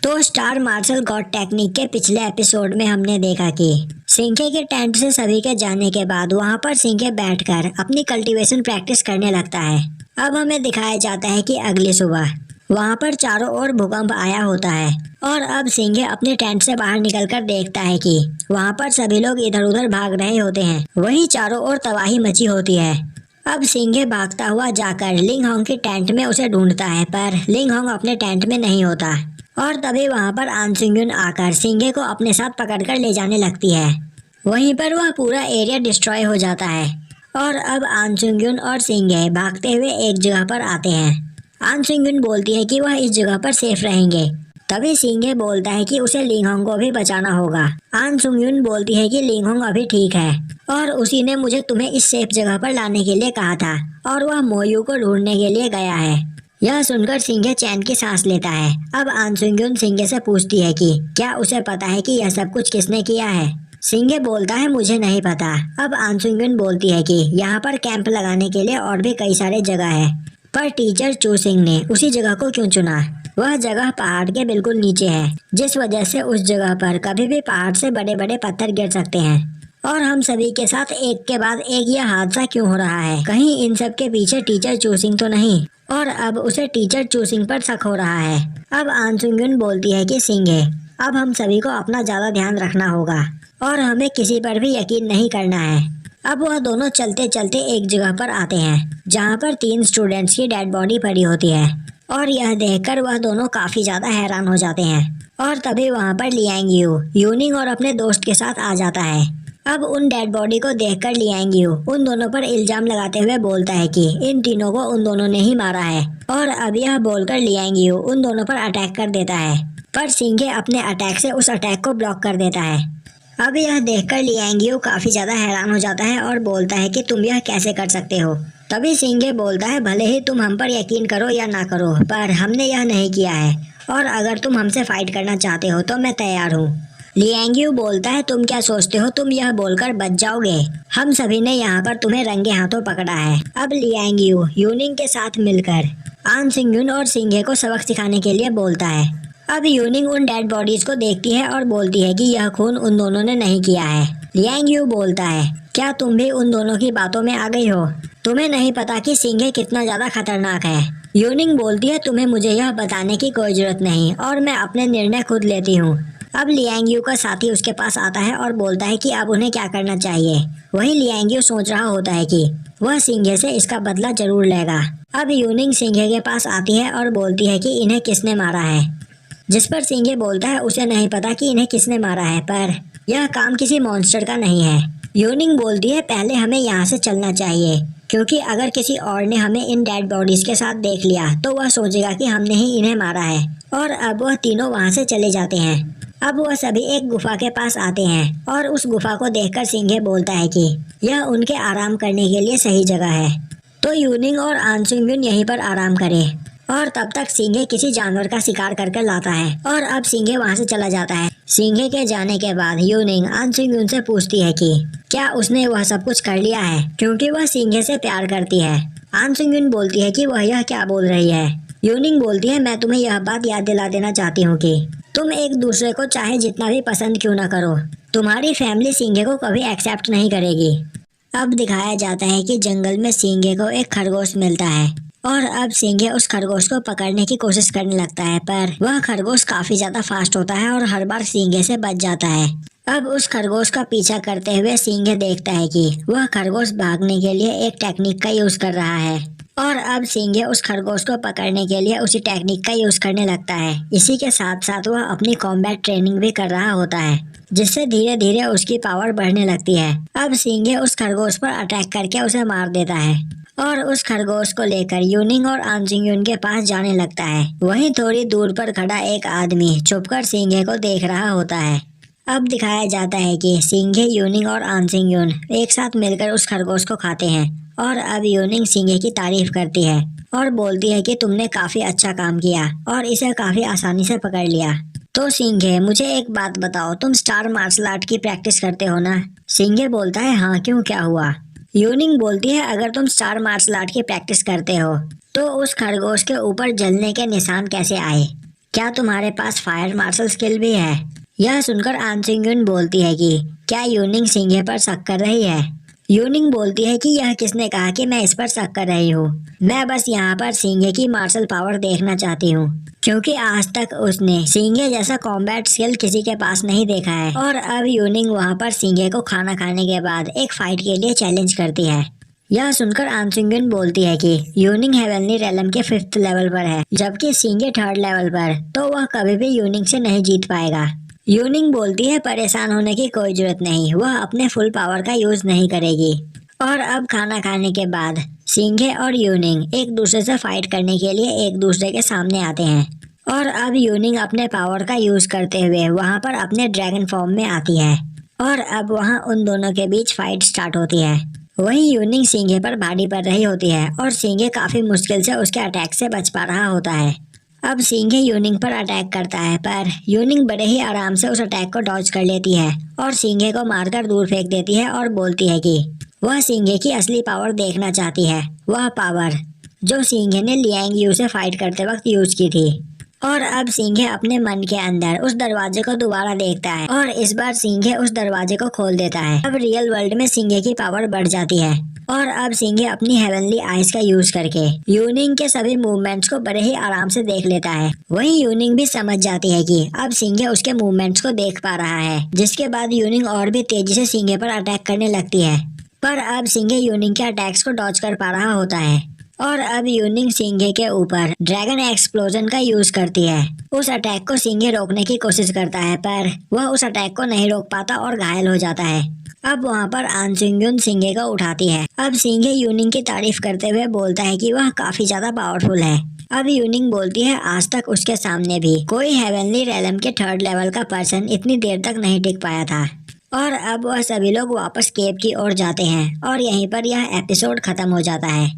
तो star martial God technique के पिछले एपिसोड में हमने देखा कि सिंघे के टेंट से सभी के जाने के बाद वहां पर सिंघे बैठकर अपनी कल्टीवेशन प्रैक्टिस करने लगता है। अब हमें दिखाया जाता है कि अगली सुबह वहां पर चारों ओर भूकंप आया होता है और अब सिंघे अपने टेंट से बाहर निकलकर देखता है कि वहां पर सभी लोग इधर उधर भाग रहे होते हैं। वहीं चारों ओर तबाही मची होती है। अब सिंघे भागता हुआ जाकर लिंग होंग के टेंट में उसे ढूंढता है, पर लिंग होंग अपने टेंट में नहीं होता। और तभी वहां पर आन सुंग यून आकर सिंघे को अपने साथ पकड़कर ले जाने लगती है। वहीं पर वह पूरा एरिया डिस्ट्रॉय हो जाता है और अब आन सुंग यून और सिंघे भागते हुए एक जगह पर आते हैं। आन सुंग यून बोलती है कि वह इस जगह पर सेफ रहेंगे। तभी सिंघे बोलता है कि उसे लिंग होंग को भी बचाना होगा। आन सुंग यून बोलती है कि लिंग होंग अभी ठीक है और उसी ने मुझे तुम्हें इस सेफ जगह पर लाने के लिए कहा था और वह मोयू को ढूंढने के लिए गया है। यह सुनकर सिंघे चैन की सांस लेता है। अब आन सुंग यून सिंघे से पूछती है कि क्या उसे पता है कि यह सब कुछ किसने किया है। सिंघे बोलता है मुझे नहीं पता। अब आन सुंग यून बोलती है कि यहाँ पर कैंप लगाने के लिए और भी कई सारे जगह है, पर टीचर चू सिंह ने उसी जगह को क्यों चुना। वह जगह पहाड़ के बिल्कुल नीचे है, जिस वजह से उस जगह पर कभी भी पहाड़ से बड़े बड़े पत्थर गिर सकते हैं और हम सभी के साथ एक के बाद एक यह हादसा क्यों हो रहा है। कहीं इन सब के पीछे टीचर चू सिंह तो नहीं। और अब उसे टीचर चू सिंह पर शक हो रहा है। अब आन सुंग यून बोलती है कि सिंघे, अब हम सभी को अपना ज्यादा ध्यान रखना होगा और हमें किसी पर भी यकीन नहीं करना है। अब वह दोनों चलते चलते एक जगह पर आते हैं जहाँ पर 3 स्टूडेंट्स की डेड बॉडी पड़ी होती है और यह देखकर वह दोनों काफी ज्यादा हैरान हो जाते हैं। और तभी वहाँ पर लियांग यू यूनिंग और अपने दोस्त के साथ आ जाता है। अब उन डेड बॉडी को देखकर लियांग यू उन दोनों पर इल्जाम लगाते हुए बोलता है कि इन तीनों को उन दोनों ने ही मारा है। और अब यह बोलकर लियांग यू उन दोनों पर अटैक कर देता है, पर सिंघे अपने अटैक से उस अटैक को ब्लॉक कर देता है। अब यह देखकर लियांग यू काफी ज्यादा हैरान हो जाता है और बोलता है कि तुम यह कैसे कर सकते हो। तभी सिंघे बोलता है भले ही तुम हम पर यकीन करो या ना करो, पर हमने यह नहीं किया है और अगर तुम हमसे फाइट करना चाहते हो तो मैं तैयार हूँ। लियांग यू बोलता है तुम क्या सोचते हो तुम यह बोलकर बच जाओगे। हम सभी ने यहाँ पर तुम्हें रंगे हाथों पकड़ा है। अब लियांग यू यूनिंग के साथ मिलकर आन सुंग यून और सिंघे को सबक सिखाने के लिए बोलता है। अब यूनिंग उन डेड बॉडीज को देखती है और बोलती है कि यह खून उन दोनों ने नहीं किया है। लियांग यू बोलता है क्या तुम भी उन दोनों की बातों में आ गई हो। तुम्हें नहीं पता कि सिंघे कितना ज्यादा खतरनाक है। यूनिंग बोलती है तुम्हें मुझे यह बताने की कोई जरूरत नहीं और मैं अपने निर्णय खुद लेती हूँ। अब लियांग यू का साथी उसके पास आता है और बोलता है कि अब उन्हें क्या करना चाहिए। वही लियांग यू सोच रहा होता है कि वह सिंघे से इसका बदला जरूर लेगा। अब यूनिंग सिंघे के पास आती है और बोलती है कि इन्हें किसने मारा है, जिस पर सिंघे बोलता है उसे नहीं पता कि इन्हें किसने मारा है, पर यह काम किसी मॉन्स्टर का नहीं है। यूनिंग बोलती है पहले हमें यहाँ से चलना चाहिए, क्योंकि अगर किसी और ने हमें इन डेड बॉडीज के साथ देख लिया तो वह सोचेगा कि हमने ही इन्हें मारा है। और अब वह तीनों वहाँ से चले जाते हैं। अब वह सभी एक गुफा के पास आते हैं और उस गुफा को देखकर सिंघे बोलता है कि यह उनके आराम करने के लिए सही जगह है, तो यूनिंग और आन सुंग यून यहीं पर आराम करे। और तब तक सिंघे किसी जानवर का शिकार करके लाता है और अब सिंघे वहाँ से चला जाता है। सिंघे के जाने के बाद यूनिंग आन सुंग यून से पूछती है कि क्या उसने वह सब कुछ कर लिया है, क्योंकि वह सिंघे से प्यार करती है। आन सुंग यून बोलती है कि वह यह क्या बोल रही है। यूनिंग बोलती है मैं तुम्हें यह बात याद दिला देना चाहती हूँ कि तुम एक दूसरे को चाहे जितना भी पसंद क्यों ना करो, तुम्हारी फैमिली सिंघे को कभी एक्सेप्ट नहीं करेगी। अब दिखाया जाता है कि जंगल में सिंघे को एक खरगोश मिलता है और अब सिंघे उस खरगोश को पकड़ने की कोशिश करने लगता है, पर वह खरगोश काफी ज्यादा फास्ट होता है और हर बार सिंघे से बच जाता है। अब उस खरगोश का पीछा करते हुए सिंघे देखता है कि वह खरगोश भागने के लिए एक टेक्निक का यूज कर रहा है और अब सिंघे उस खरगोश को पकड़ने के लिए उसी टेक्निक का यूज करने लगता है। इसी के साथ साथ वह अपनी कॉम्बैट ट्रेनिंग भी कर रहा होता है, जिससे धीरे धीरे उसकी पावर बढ़ने लगती है। अब सिंघे उस खरगोश पर अटैक करके उसे मार देता है और उस खरगोश को लेकर यूनिंग और आन सुंग यून के पास जाने लगता है। वहीं थोड़ी दूर पर खड़ा एक आदमी छुपकर सिंघे को देख रहा होता है। अब दिखाया जाता है कि सिंघे, यूनिंग और आन सुंग यून एक साथ मिलकर उस खरगोश को खाते हैं और अब यूनिंग सिंघे की तारीफ करती है और बोलती है कि तुमने काफी अच्छा काम किया और इसे काफी आसानी से पकड़ लिया। तो सिंघे मुझे एक बात बताओ, तुम स्टार मार्शल आर्ट की प्रैक्टिस करते हो ना। सिंघे बोलता है हाँ, क्यों, क्या हुआ। यूनिंग बोलती है अगर तुम स्टार मार्शल आर्ट की प्रैक्टिस करते हो तो उस खरगोश के ऊपर जलने के निशान कैसे आए। क्या तुम्हारे पास फायर मार्शल स्किल भी है? यह सुनकर आन सिंगुन बोलती है कि क्या यूनिंग सिंघे पर शक कर रही है? यूनिंग बोलती है कि यह किसने कहा कि मैं इस पर शक कर रही हूँ। मैं बस यहाँ पर सिंघे की मार्शल पावर देखना चाहती हूँ, क्योंकि आज तक उसने सिंघे जैसा कॉम्बैट स्किल किसी के पास नहीं देखा है। और अब यूनिंग वहाँ पर सिंघे को खाना खाने के बाद एक फाइट के लिए चैलेंज करती है। यह सुनकर आनसिंगन बोलती है कि यूनिंग हेवनली रेलम के 5th लेवल पर है, जबकि सिंघे 3rd लेवल पर, तो वह कभी भी यूनिंग से नहीं जीत पाएगा। यूनिंग बोलती है परेशान होने की कोई जरूरत नहीं, वह अपने फुल पावर का यूज नहीं करेगी। और अब खाना खाने के बाद सिंघे और यूनिंग एक दूसरे से फाइट करने के लिए एक दूसरे के सामने आते हैं। और अब यूनिंग अपने पावर का यूज करते हुए वहां पर अपने ड्रैगन फॉर्म में आती है। और अब वहां उन दोनों के बीच फाइट स्टार्ट होती है। वहीं यूनिंग सिंघे पर भारी पड़ रही होती है और सिंघे काफी मुश्किल से उसके अटैक से बच पा रहा होता है। अब सिंघे यूनिंग पर अटैक करता है, पर यूनिंग बड़े ही आराम से उस अटैक को डॉज कर लेती है और सिंघे को मारकर दूर फेंक देती है और बोलती है कि वह सिंघे की असली पावर देखना चाहती है, वह पावर जो सिंघे ने लियांग यू से फाइट करते वक्त यूज की थी। और अब सिंघे अपने मन के अंदर उस दरवाजे को दोबारा देखता है और इस बार सिंघे उस दरवाजे को खोल देता है। अब रियल वर्ल्ड में सिंघे की पावर बढ़ जाती है और अब सिंघे अपनी हेवनली आइज का यूज करके यूनिंग के सभी मूवमेंट्स को बड़े ही आराम से देख लेता है। वहीं यूनिंग भी समझ जाती है कि अब सिंघे उसके मूवमेंट्स को देख पा रहा है, जिसके बाद यूनिंग और भी तेजी से सिंघे पर अटैक करने लगती है। पर अब सिंघे यूनिंग के अटैक्स को डॉज कर पा रहा होता है और अब यूनिंग सिंघे के ऊपर ड्रैगन एक्सप्लोजन का यूज करती है। उस अटैक को सिंघे रोकने की कोशिश करता है, पर वह उस अटैक को नहीं रोक पाता और घायल हो जाता है। अब वहाँ पर आनसिंगुन सिंघे को उठाती है। अब सिंघे यूनिंग की तारीफ करते हुए बोलता है कि वह काफी ज्यादा पावरफुल है। अब यूनिंग बोलती है आज तक उसके सामने भी कोई हेवनली रेलम के 3rd लेवल का पर्सन इतनी देर तक नहीं टिक पाया था। और अब वह सभी लोग वापस केव की ओर जाते हैं और यहीं पर यह एपिसोड खत्म हो जाता है।